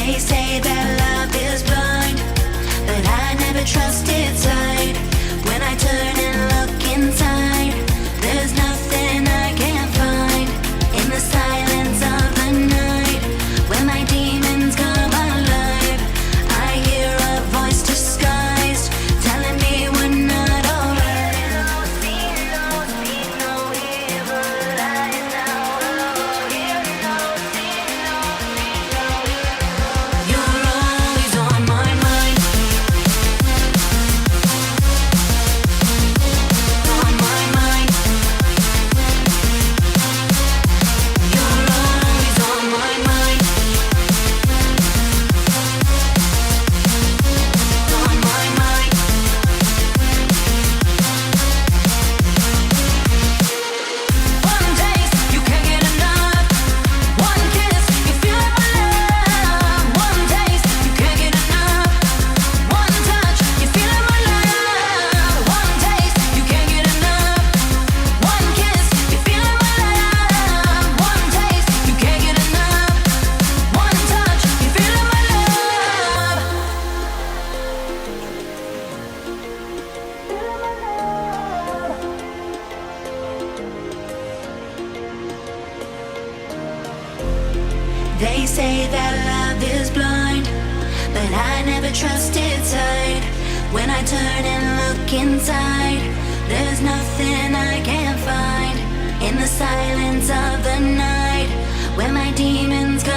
They say that love is blind, but I never trusted sight. When I turn and look inside, there's nothing I can't find. In the silence of the night, when my demons come alive, I hear a voice disguised, telling me we're not alright. You're always on my mind. On my mind. You're always on my mind. On my mind. One taste, you can't get enough. One kiss, you feel my love. One taste, you can't get enough. One touch, you feel my love. One taste, you can't get enough. One kiss, you feel my love. One taste, you can't get enough. One touch, you feel my love. They say that love is blind, but I never trusted sight. When I turn and look inside, there's nothing I can't find. In the silence of the night, when my demons come